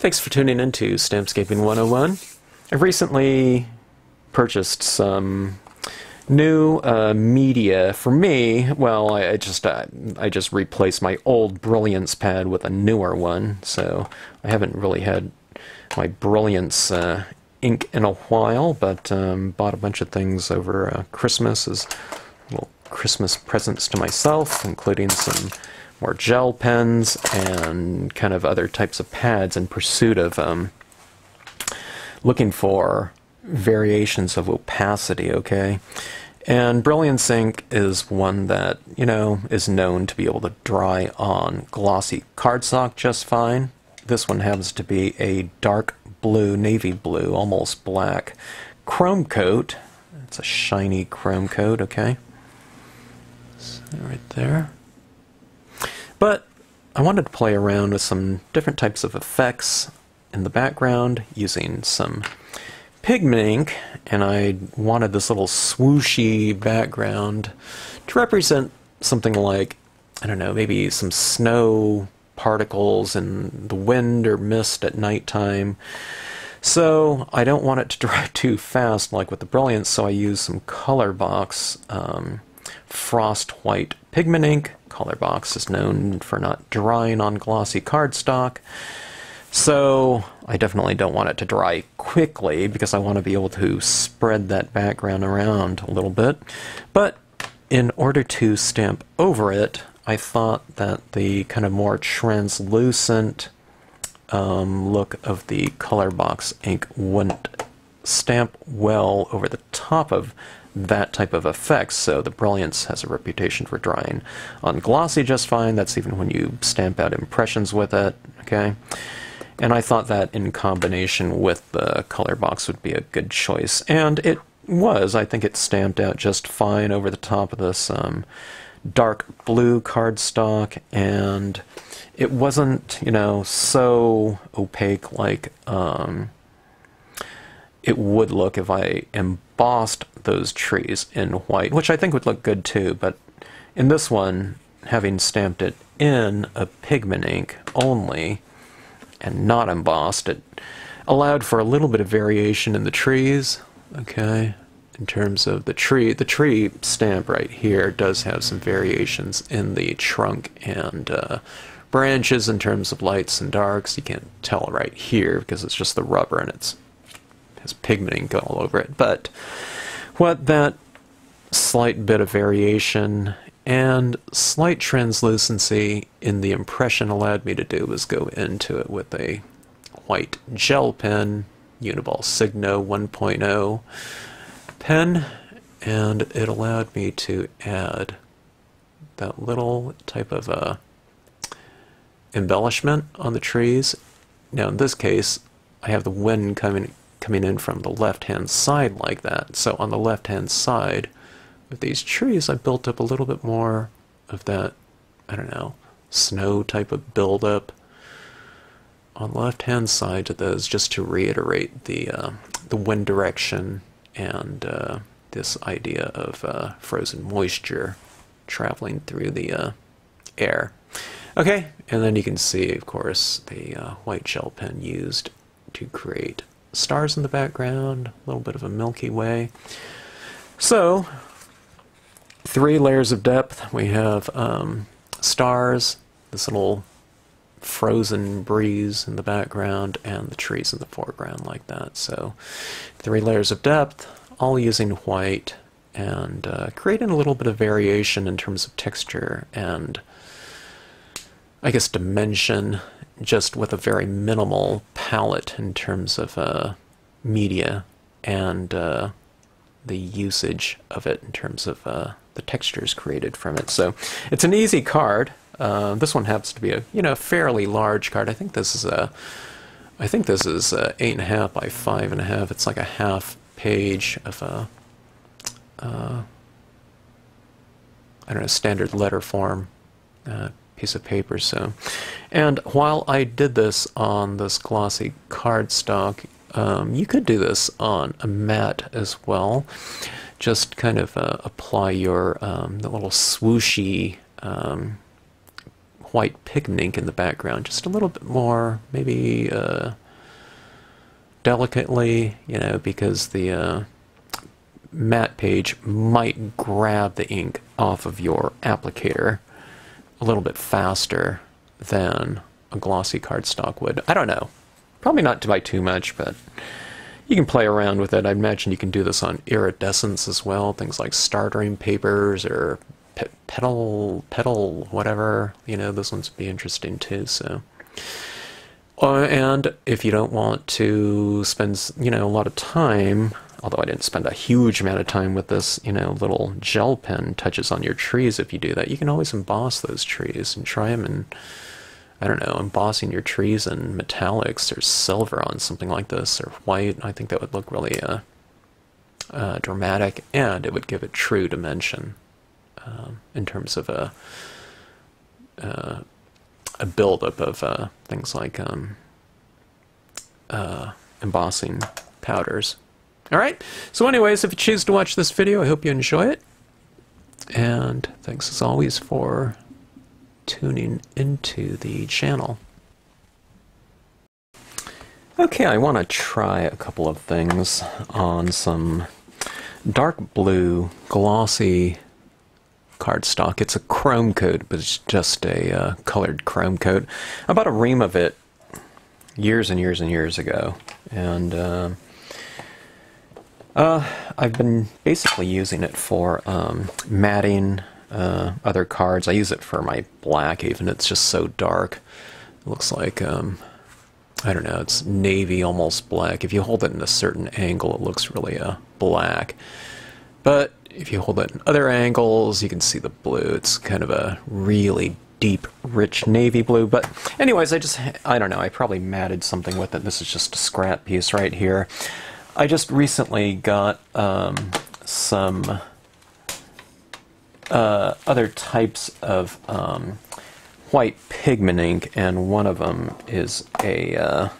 Thanks for tuning in to Stampscaping 101. I've recently purchased some new media for me. Well, I just replaced my old Brilliance pad with a newer one, so I haven't really had my Brilliance ink in a while, but bought a bunch of things over Christmas as little Christmas presents to myself, including some more gel pens and kind of other types of pads in pursuit of looking for variations of opacity, okay? And Brilliance ink is one that, you know, is known to be able to dry on glossy cardstock just fine. This one happens to be a dark blue, navy blue, almost black Kromekote. It's a shiny Kromekote, okay? So right there. But I wanted to play around with some different types of effects in the background using some pigment ink, and I wanted this little swooshy background to represent something like, I don't know, maybe some snow particles in the wind or mist at nighttime. So I don't want it to dry too fast like with the Brilliance, so I use some Colorbox Frost White pigment ink. Colorbox is known for not drying on glossy cardstock, so I definitely don't want it to dry quickly because I want to be able to spread that background around a little bit. But in order to stamp over it, I thought that the kind of more translucent look of the Colorbox ink wouldn't stamp well over the top of that type of effect, so the Brilliance has a reputation for drying on glossy just fine. That's even when you stamp out impressions with it, okay? And I thought that in combination with the Colorbox would be a good choice, and it was. I think it stamped out just fine over the top of this dark blue cardstock, and it wasn't, you know, so opaque like it would look if I embossed those trees in white, which I think would look good too, but in this one, having stamped it in a pigment ink only and not embossed, it allowed for a little bit of variation in the trees, okay? In terms of the tree stamp right here does have some variations in the trunk and branches in terms of lights and darks. You can't tell right here because it's just the rubber and it has pigment ink all over it. But what that slight bit of variation and slight translucency in the impression allowed me to do was go into it with a white gel pen, Uniball Signo 1.0 pen, and it allowed me to add that little type of embellishment on the trees. Now in this case, I have the wind coming in from the left-hand side like that. So on the left-hand side with these trees, I built up a little bit more of that, I don't know, snow type of buildup on the left-hand side to those, just to reiterate the wind direction and this idea of frozen moisture traveling through the air. Okay, and then you can see, of course, the white gel pen used to create stars in the background, a little bit of a Milky Way. So, 3 layers of depth. We have stars, this little frozen breeze in the background, and the trees in the foreground like that. So, 3 layers of depth, all using white, and creating a little bit of variation in terms of texture and, I guess, dimension, just with a very minimal palette in terms of media and the usage of it in terms of the textures created from it. So it's an easy card. This one happens to be a, you know, fairly large card. I think this is 8.5 by 5.5. It's like a half page of a I don't know, standard letter form piece of paper. So, and while I did this on this glossy cardstock, you could do this on a mat as well. Just kind of apply your the little swooshy white pigment ink in the background, just a little bit more, maybe delicately, you know, because the matte page might grab the ink off of your applicator a little bit faster than a glossy cardstock would. I don't know. Probably not by too much, but you can play around with it. I imagine you can do this on iridescence as well, things like startering papers or petal, whatever. You know, those ones would be interesting too. So, and if you don't want to spend, you know, a lot of time, although I didn't spend a huge amount of time with this, you know, little gel pen touches on your trees. If you do that, you can always emboss those trees and try them in, I don't know, embossing your trees in metallics or silver on something like this, or white. I think that would look really dramatic, and it would give it true dimension in terms of a buildup of things like embossing powders. Alright, so anyways, if you choose to watch this video, I hope you enjoy it, and thanks as always for tuning into the channel. Okay, I want to try a couple of things on some dark blue glossy cardstock. It's a Kromekote, but it's just a colored Kromekote. I bought a ream of it years and years and years ago, and I've been basically using it for matting other cards. I use it for my black even. It's just so dark. It looks like, I don't know, it's navy, almost black. If you hold it in a certain angle, it looks really black. But if you hold it in other angles, you can see the blue. It's kind of a really deep, rich navy blue. But anyways, I don't know, I probably matted something with it. This is just a scrap piece right here. I just recently got some other types of white pigment ink, and one of them is a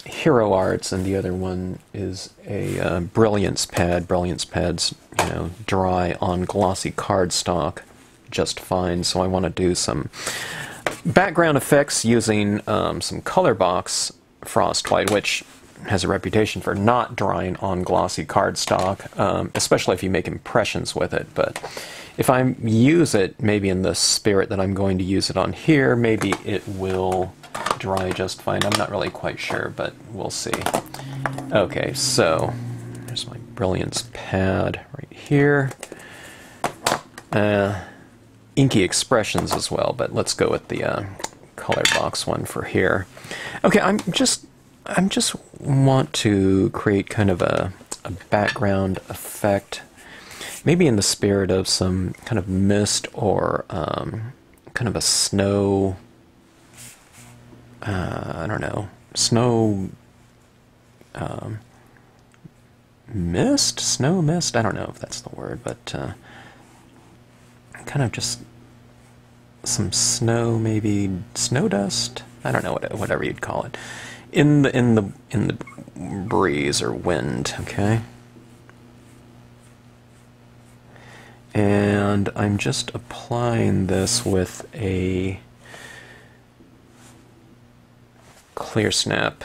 Hero Arts, and the other one is a Brilliance pad. Brilliance pads, you know, dry on glossy cardstock just fine. So I want to do some background effects using some Colorbox frost white, which has a reputation for not drying on glossy cardstock, especially if you make impressions with it. But if I use it maybe in the spirit that I'm going to use it on here, maybe it will dry just fine. I'm not really quite sure, but we'll see. Okay, so there's my Brilliance pad right here. Inky expressions as well, but let's go with the Colorbox one for here. Okay, I'm just want to create kind of a background effect, maybe in the spirit of some kind of mist or kind of a snow, I don't know, snow mist? Snow mist? I don't know if that's the word, but kind of just some snow, maybe snow dust? I don't know, whatever you'd call it. In the breeze or wind, okay? And I'm just applying this with a clear snap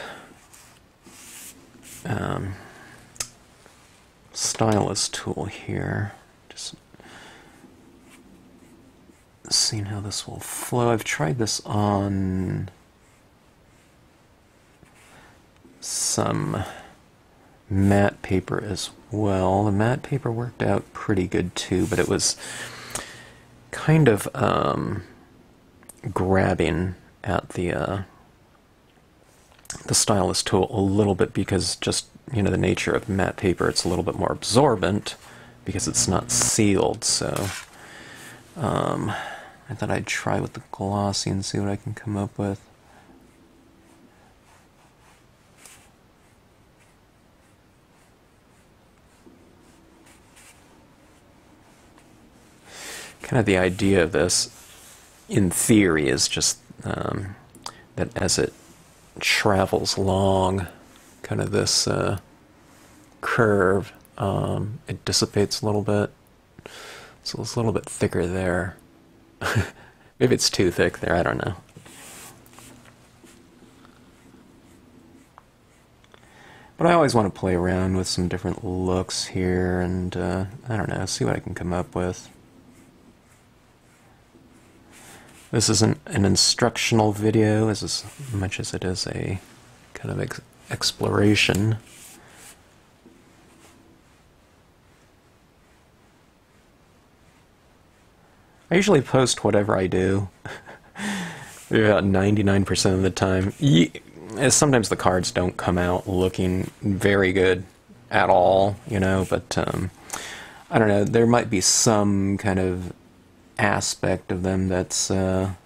stylus tool here. Just seeing how this will flow. I've tried this on some matte paper as well. The matte paper worked out pretty good too, but it was kind of grabbing at the stylus tool a little bit, because just, you know, the nature of matte paper, it's a little bit more absorbent because it's not sealed. So I thought I'd try with the glossy and see what I can come up with. Kind of the idea of this, in theory, is just that as it travels along kind of this curve, it dissipates a little bit, so it's a little bit thicker there. Maybe it's too thick there, I don't know. But I always want to play around with some different looks here and, I don't know, see what I can come up with. This isn't an instructional video as much as it is a kind of exploration. I usually post whatever I do, about 99% of the time. Sometimes the cards don't come out looking very good at all, you know, but I don't know, there might be some kind of aspect of them that's kind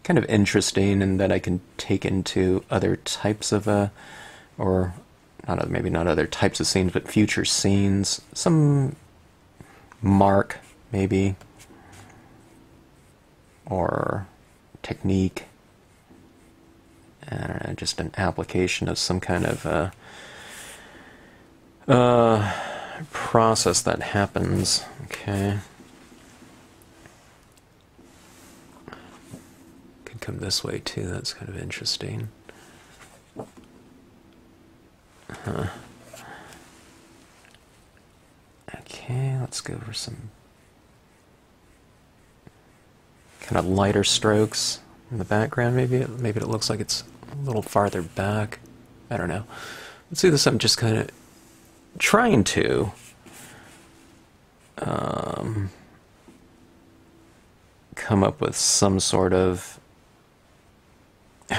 of interesting and that I can take into other types of, or not, maybe not other types of scenes, but future scenes. Some mark, maybe, or technique. I don't know, just an application of some kind of process that happens. Okay. Could come this way too, that's kind of interesting. Okay, let's go for some kind of lighter strokes in the background. Maybe it looks like it's a little farther back. I don't know. Let's do this. I'm just kind of trying to come up with some sort of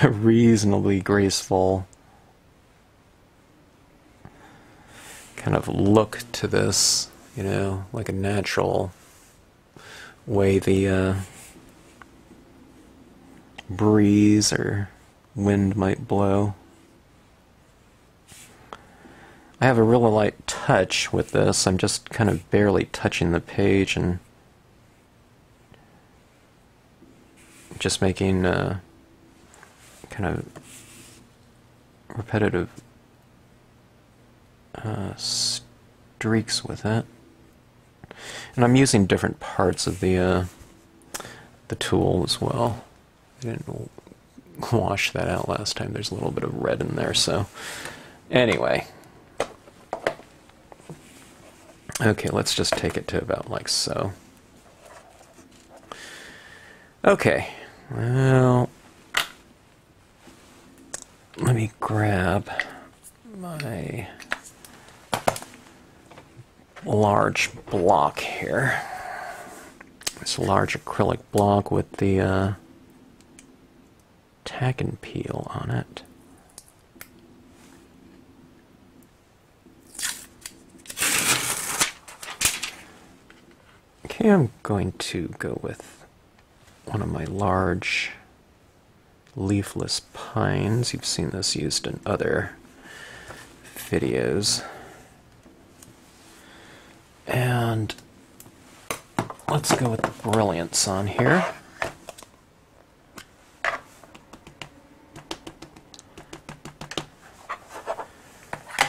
reasonably graceful kind of look to this, you know, like a natural way the breeze or wind might blow. I have a really light touch with this. I'm just kind of barely touching the page and just making kind of repetitive streaks with it. And I'm using different parts of the tool as well. I didn't wash that out last time. There's a little bit of red in there, so anyway. Okay, let's just take it to about like so. Okay, well, let me grab my large block here. This large acrylic block with the tack and peel on it. Okay, I'm going to go with one of my large leafless pines. You've seen this used in other videos. And let's go with the Brilliance on here.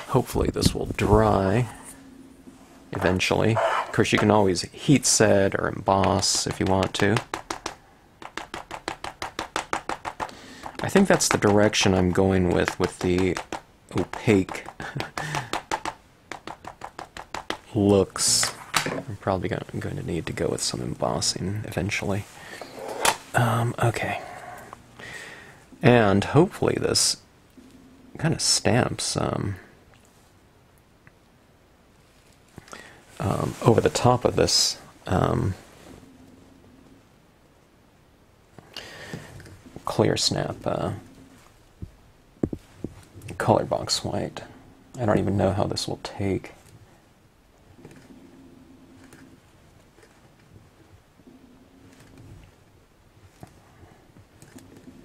Hopefully this will dry eventually. Of course, you can always heat set or emboss if you want to. I think that's the direction I'm going with the opaque looks. I'm probably going to need to go with some embossing eventually. Okay. And hopefully this kind of stamps over the top of this clear snap Colorbox white. I don't even know how this will take.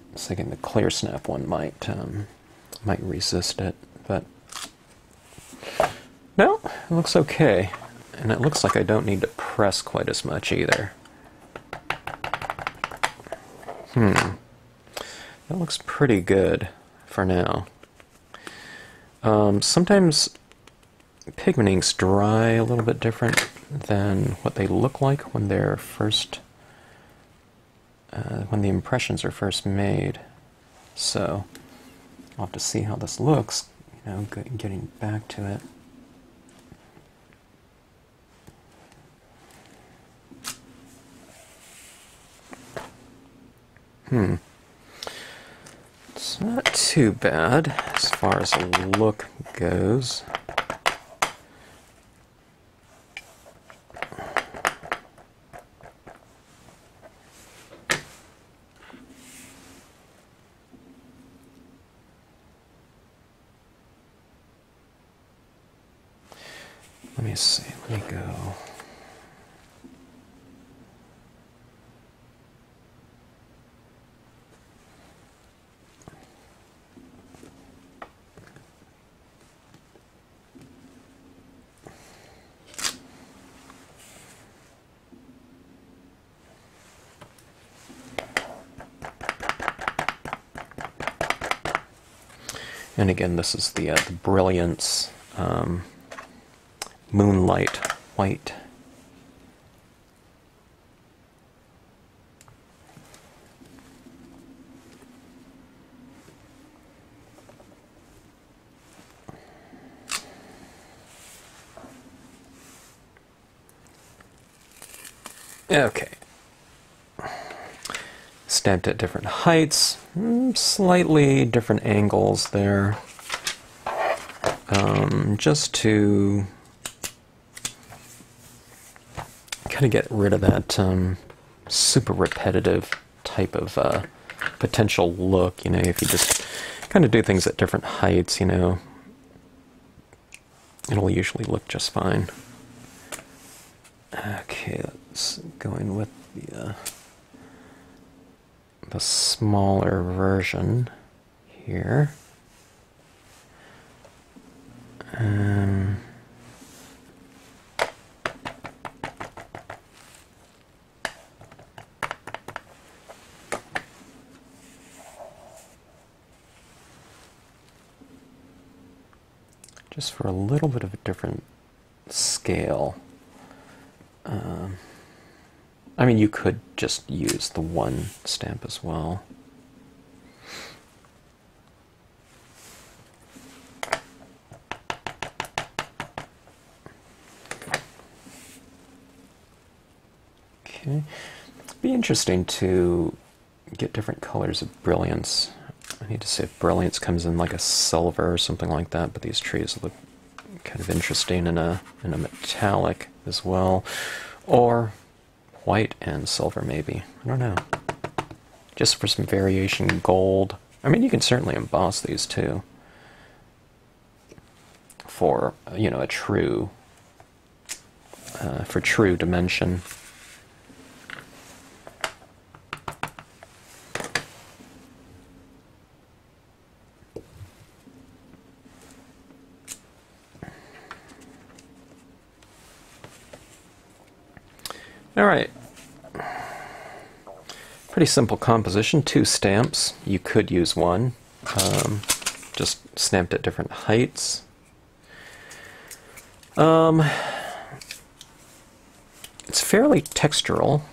I was thinking the clear snap one might resist it, but no, it looks okay. And it looks like I don't need to press quite as much either. That looks pretty good for now. Sometimes pigment inks dry a little bit different than what they look like when they're first when the impressions are first made. So I'll have to see how this looks, you know, getting back to it. It's not too bad as far as the look goes. Let me see, let me go. And again, this is the Brilliance Moonlight White. Okay. Stamped at different heights, slightly different angles there, just to kind of get rid of that super repetitive type of potential look. You know, if you just kind of do things at different heights, you know, it'll usually look just fine. Okay, let's go in with the smaller version here. Just for a little bit of a different scale. I mean, you could just use the one stamp as well. Okay. It'd be interesting to get different colors of Brilliance. I need to see if Brilliance comes in like a silver or something like that, but these trees look kind of interesting in a metallic as well. Or white and silver, maybe. I don't know. Just for some variation, gold. I mean, you can certainly emboss these too. For, you know, a true, for true dimension. All right. Pretty simple composition, 2 stamps. You could use one, just stamped at different heights. It's fairly textural.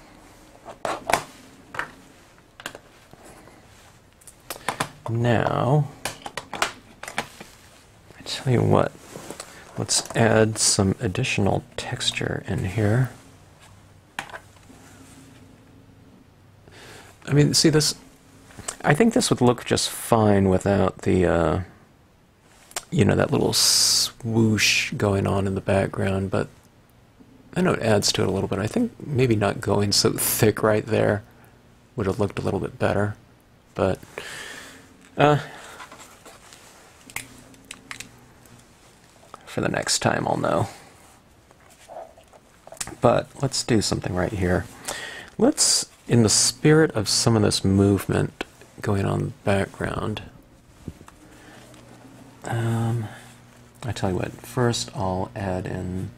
Now, I tell you what, let's add some additional texture in here. I mean, see this, I think this would look just fine without the, you know, that little swoosh going on in the background, but I know it adds to it a little bit. I think maybe not going so thick right there would have looked a little bit better, but, for the next time I'll know. But let's do something right here. Let's, in the spirit of some of this movement going on in the background, I tell you what, first I'll add in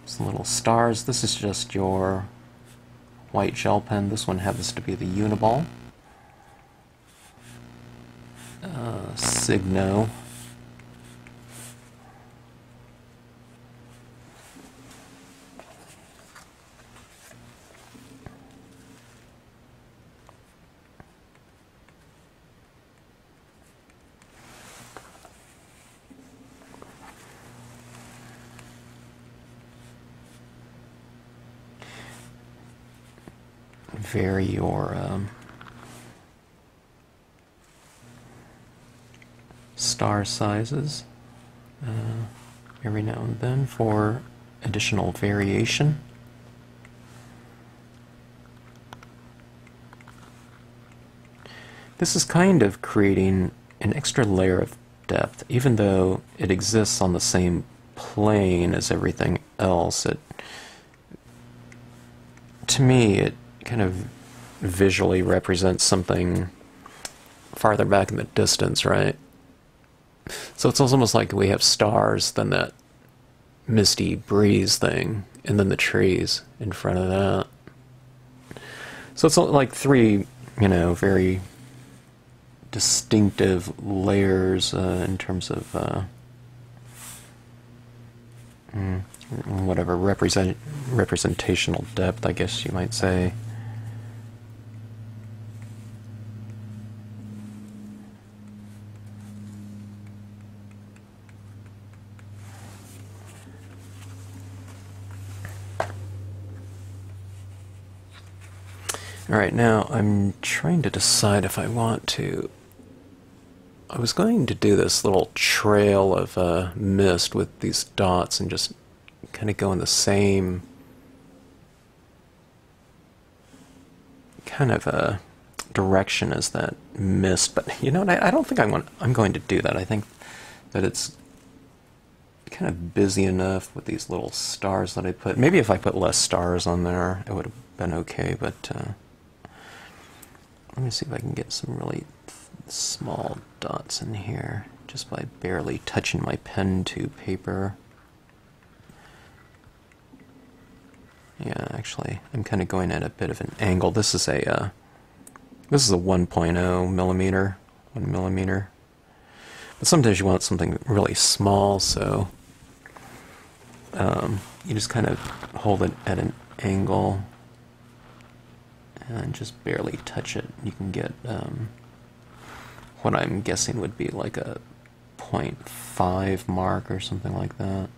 some little stars. This is just your white gel pen. This one happens to be the Uniball. Signo. vary your star sizes every now and then for additional variation. This is kind of creating an extra layer of depth, even though it exists on the same plane as everything else. To me, it kind of visually represents something farther back in the distance, right? So it's almost like we have stars, then that misty breeze thing, and then the trees in front of that. So it's like three, very distinctive layers in terms of whatever representational depth, I guess you might say. Alright, now I'm trying to decide if I want to... I was going to do this little trail of mist with these dots and just kind of go in the same kind of direction as that mist, but you know what, I don't think I'm going to do that. I think that it's kind of busy enough with these little stars that I put. Maybe if I put less stars on there, it would have been okay, but let me see if I can get some really small dots in here just by barely touching my pen to paper. Yeah, actually, I'm kind of going at a bit of an angle. This is a 1.0 millimeter, 1 millimeter. But sometimes you want something really small, so you just kind of hold it at an angle and just barely touch it. You can get what I'm guessing would be like a 0.5 mark or something like that.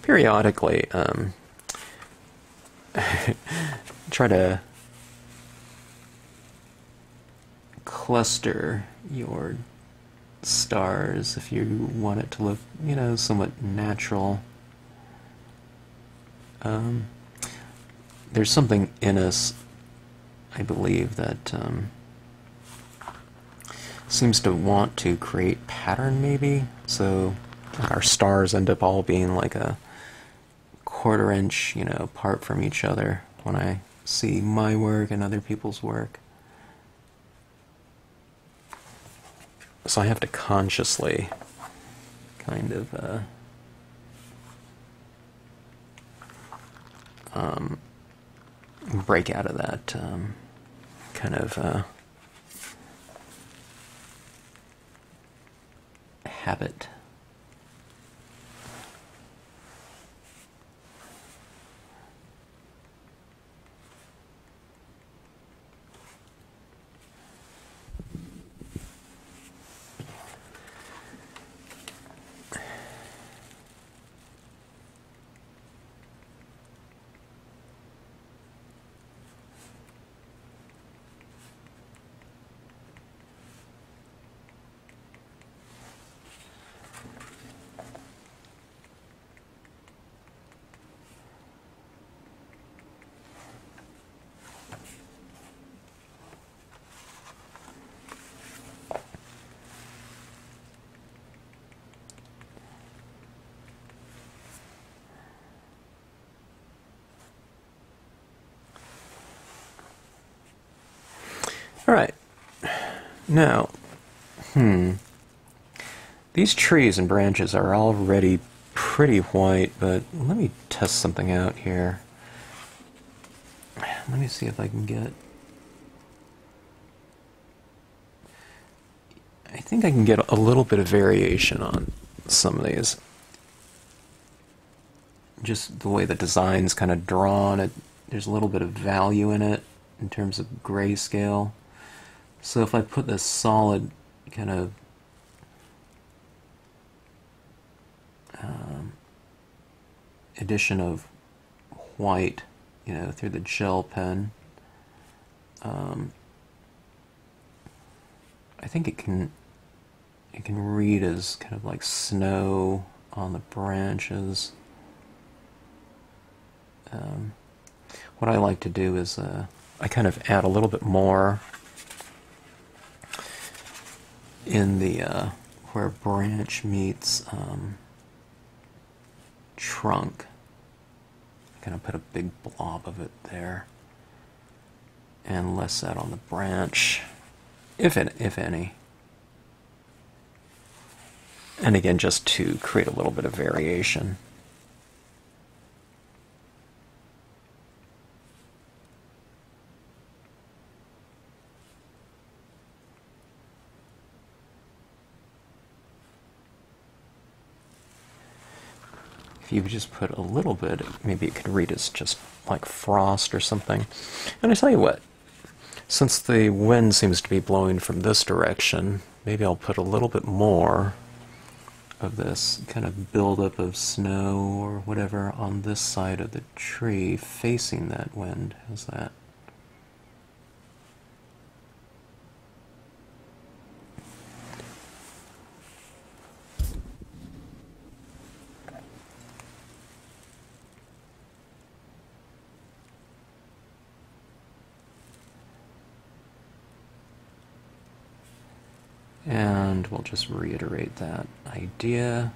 Periodically, try to cluster your stars if you want it to look, somewhat natural. There's something in us, I believe, that seems to want to create pattern, maybe. So our stars end up all being like a quarter-inch, apart from each other when I see my work and other people's work. So I have to consciously kind of break out of that kind of habit. Alright, now, these trees and branches are already pretty white, but let me test something out here. Let me see if I can get... I think I can get a little bit of variation on some of these. Just the way the design's kind of drawn, there's a little bit of value in it in terms of grayscale. So if I put this solid kind of addition of white, you know, through the gel pen. I think it can read as kind of like snow on the branches. What I like to do is I kind of add a little bit more in the where branch meets trunk. I kind of put a big blob of it there, and less that on the branch, if any. And again, just to create a little bit of variation. If you just put a little bit, maybe it could read as just like frost or something. And I tell you what, since the wind seems to be blowing from this direction, maybe I'll put a little bit more of this kind of buildup of snow or whatever on this side of the tree facing that wind. How's that? And we'll just reiterate that idea.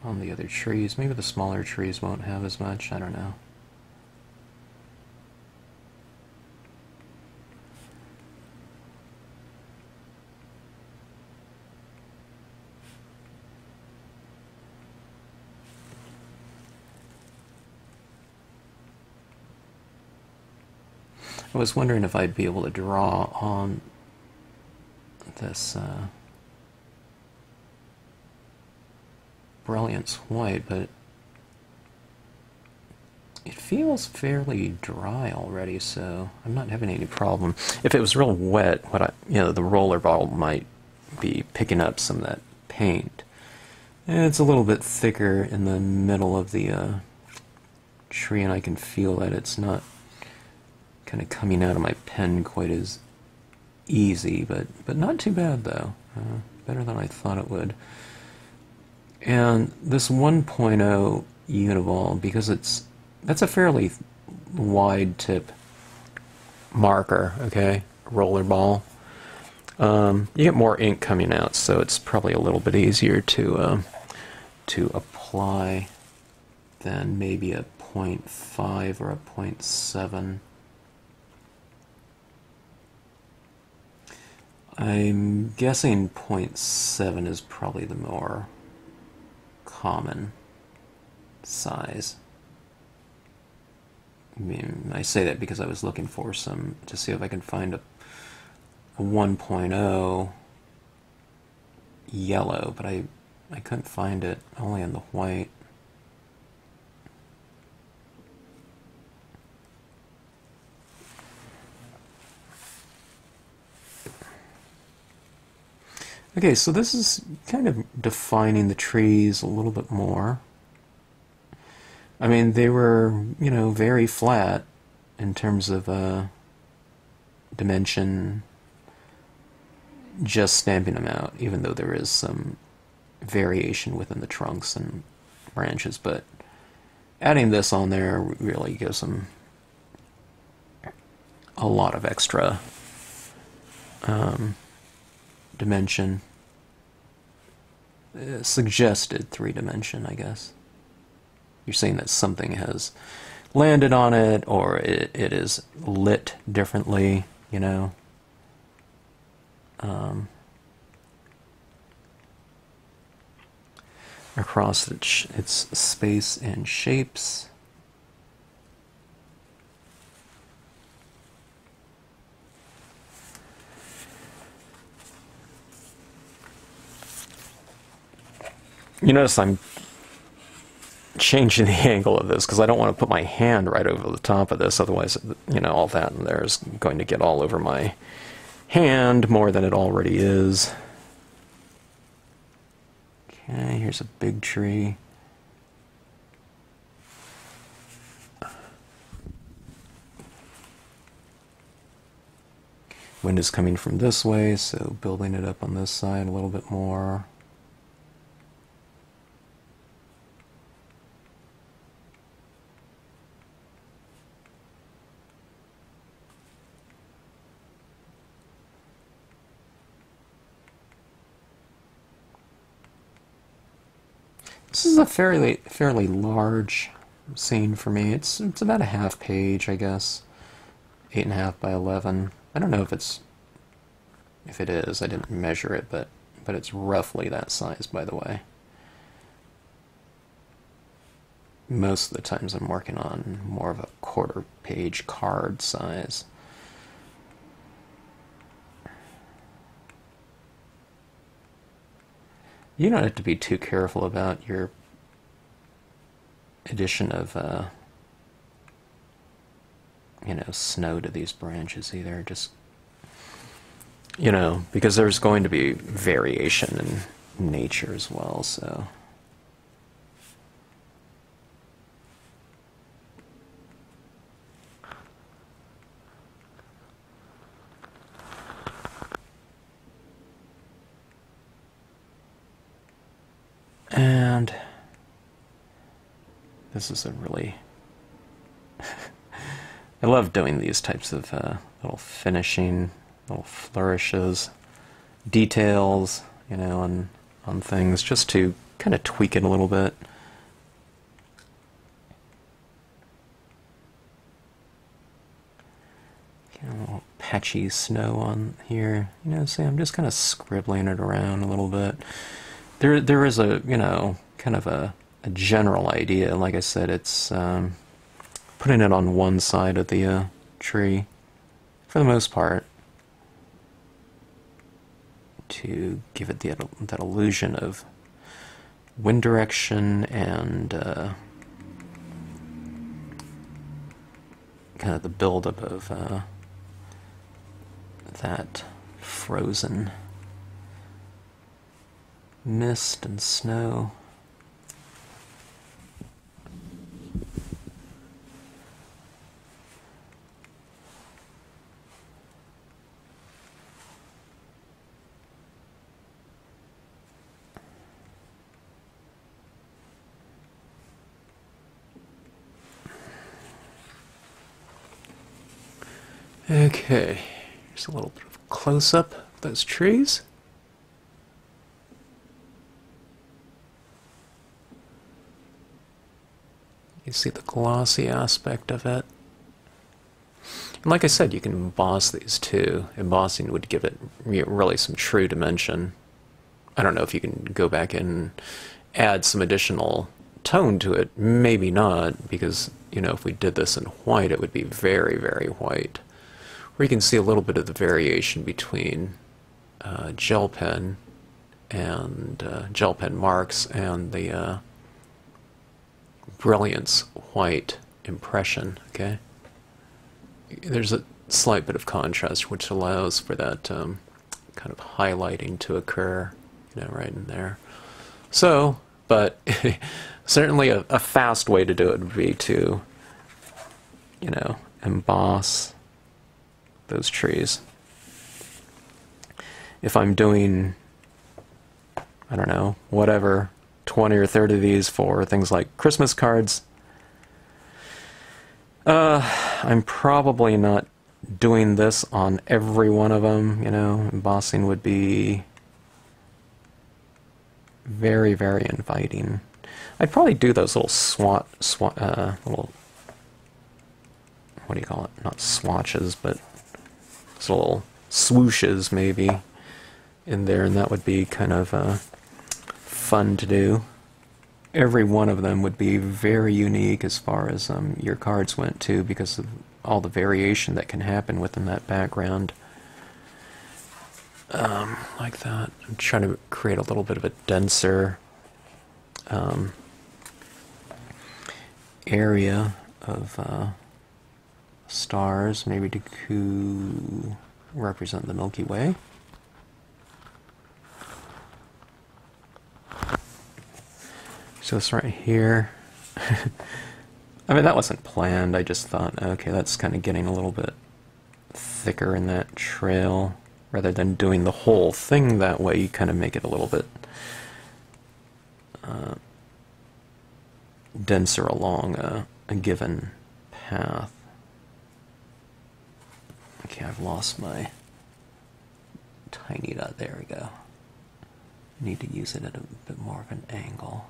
On the other trees, maybe the smaller trees won't have as much, I don't know. I was wondering if I'd be able to draw on this Brilliance White, but it feels fairly dry already, so I'm not having any problem. If it was real wet, the roller ball might be picking up some of that paint. And it's a little bit thicker in the middle of the tree, and I can feel that it's not kind of coming out of my pen quite as easy, but not too bad though. Better than I thought it would. And this 1.0 Uniball, because that's a fairly wide tip marker, okay, roller ball. You get more ink coming out, so it's probably a little bit easier to apply than maybe a 0.5 or a 0.7. I'm guessing 0.7 is probably the more common size. I mean, I say that because I was looking for some to see if I can find a 1.0 yellow, but I couldn't find it, only in the white. Okay, so this is kind of defining the trees a little bit more. I mean, they were, you know, very flat in terms of dimension, just stamping them out, even though there is some variation within the trunks and branches, but adding this on there really gives them a lot of extra dimension. Suggested 3-dimension, I guess. You're saying that something has landed on it, or it is lit differently, you know. Across its space and shapes. You notice I'm changing the angle of this because I don't want to put my hand right over the top of this, otherwise, you know, all that in there is going to get all over my hand more than it already is. Okay, here's a big tree. Wind is coming from this way, so building it up on this side a little bit more. This is a fairly large scene for me. It's about a half page, I guess. 8.5 by 11. I don't know if it is. I didn't measure it, but it's roughly that size, by the way. Most of the times I'm working on more of a quarter-page card size. You don't have to be too careful about your addition of, snow to these branches either. Just, because there's going to be variation in nature as well, so. And this is a really... I love doing these types of little finishing, little flourishes, details, on things, just to kind of tweak it a little bit. A little patchy snow on here, so I'm just kind of scribbling it around a little bit. There is a, kind of a general idea. Like I said, it's putting it on one side of the tree, for the most part, to give it that illusion of wind direction and kind of the buildup of that frozen mist and snow. Okay, here's a little bit of close-up of those trees. You see the glossy aspect of it. And like I said, you can emboss these too. Embossing would give it really some true dimension. I don't know if you can go back and add some additional tone to it. Maybe not, because, if we did this in white, it would be very, very white. Or you can see a little bit of the variation between gel pen and gel pen marks and the Brilliance white impression, okay? There's a slight bit of contrast which allows for that kind of highlighting to occur, right in there. So, but certainly a fast way to do it would be to, emboss those trees. If I'm doing, I don't know, whatever, 20 or 30 of these for things like Christmas cards, I'm probably not doing this on every one of them. Embossing would be very, very inviting. I'd probably do those little little, what do you call it? Not swatches, but those little swooshes maybe in there, and that would be kind of fun to do. Every one of them would be very unique as far as your cards went too, because of all the variation that can happen within that background. Like that. I'm trying to create a little bit of a denser area of stars, maybe to represent the Milky Way. just right here. I mean, that wasn't planned. I just thought, okay, that's kind of getting a little bit thicker in that trail. Rather than doing the whole thing that way, you kind of make it a little bit denser along a given path. Okay, I've lost my tiny dot. There we go. Need to use it at a bit more of an angle.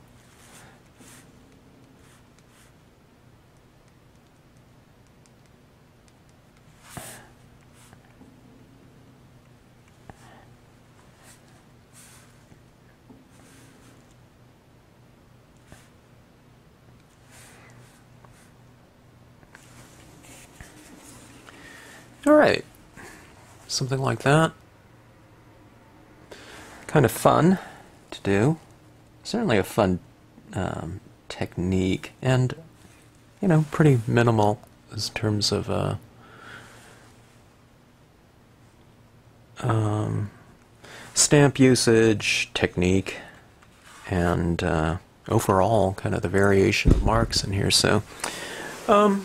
Alright, something like that. Kind of fun to do. Certainly a fun technique, and, you know, pretty minimal in terms of stamp usage, technique, and overall kind of the variation of marks in here. So, a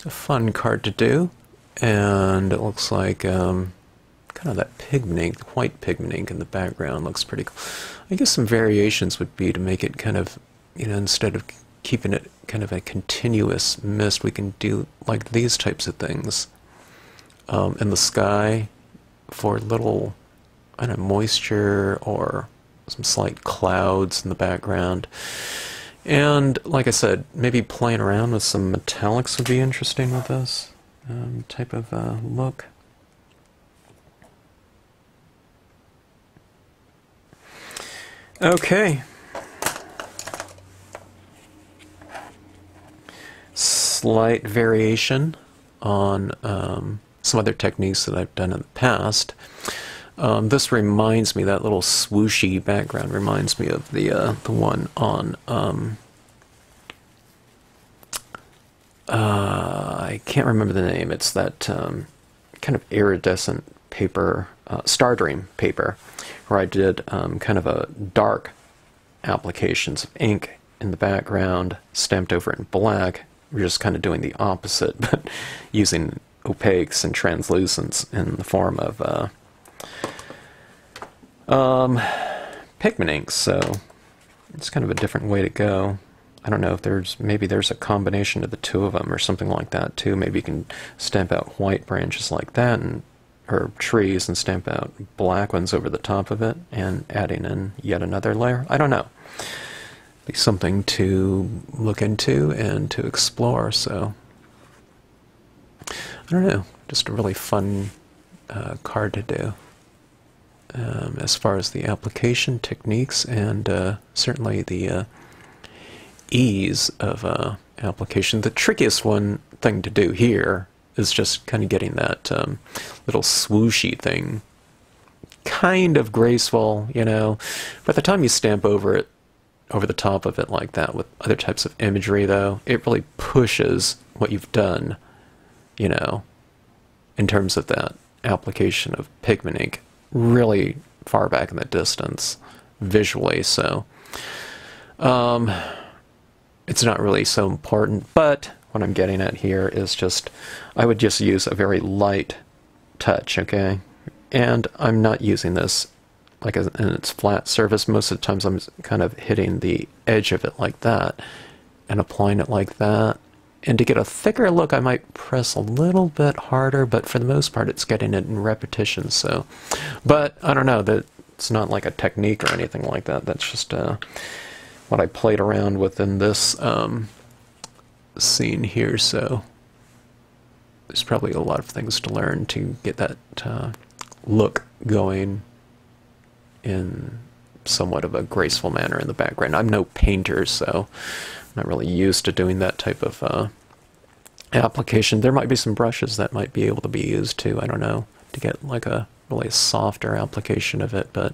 fun card to do. And it looks like kind of that pigment ink, white pigment ink in the background looks pretty cool. I guess some variations would be to make it kind of, you know, instead of keeping it kind of a continuous mist, we can do like these types of things in the sky for little, I don't know, moisture or some slight clouds in the background. And like I said, maybe playing around with some metallics would be interesting with this. Type of look. Okay. Slight variation on some other techniques that I've done in the past. This reminds me, that little swooshy background reminds me of the one on I can't remember the name. It's that kind of iridescent paper, Stardream paper, where I did kind of a dark applications of ink in the background, stamped over in black. We're just kind of doing the opposite, but using opaques and translucents in the form of pigment inks. So it's kind of a different way to go. I don't know if maybe there's a combination of the two of them or something like that too. Maybe you can stamp out white branches like that, or trees, and stamp out black ones over the top of it, and adding in yet another layer. I don't know. Be something to look into and to explore. So I don't know. Just a really fun card to do. As far as the application techniques, and certainly the ease of application. The trickiest thing to do here is just kind of getting that little swooshy thing kind of graceful, you know. By the time you stamp over the top of it like that with other types of imagery, though, it really pushes what you've done, you know, in terms of that application of pigment ink really far back in the distance visually. So it's not really so important, but what I'm getting at here is just, I would just use a very light touch, okay? And I'm not using this like in its flat surface. Most of the times I'm kind of hitting the edge of it like that and applying it like that. And to get a thicker look, I might press a little bit harder, but for the most part it's getting it in repetition. So, but I don't know, that it's not like a technique or anything like that. That's just what I played around with in this scene here. So there's probably a lot of things to learn to get that look going in somewhat of a graceful manner in the background. I'm no painter, so I'm not really used to doing that type of application. There might be some brushes that might be able to be used too, I don't know, to get like a really softer application of it, but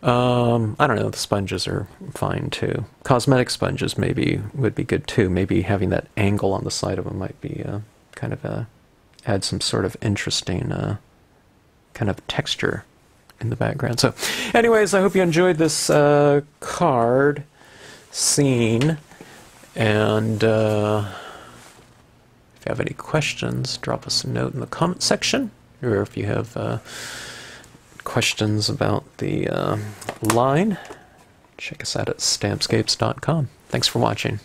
I don't know, the sponges are fine too. Cosmetic sponges maybe would be good too. Maybe having that angle on the side of them might be kind of add some sort of interesting kind of texture in the background. So anyways, I hope you enjoyed this card scene, and if you have any questions, drop us a note in the comment section, or if you have questions about the line, check us out at stampscapes.com. Thanks for watching.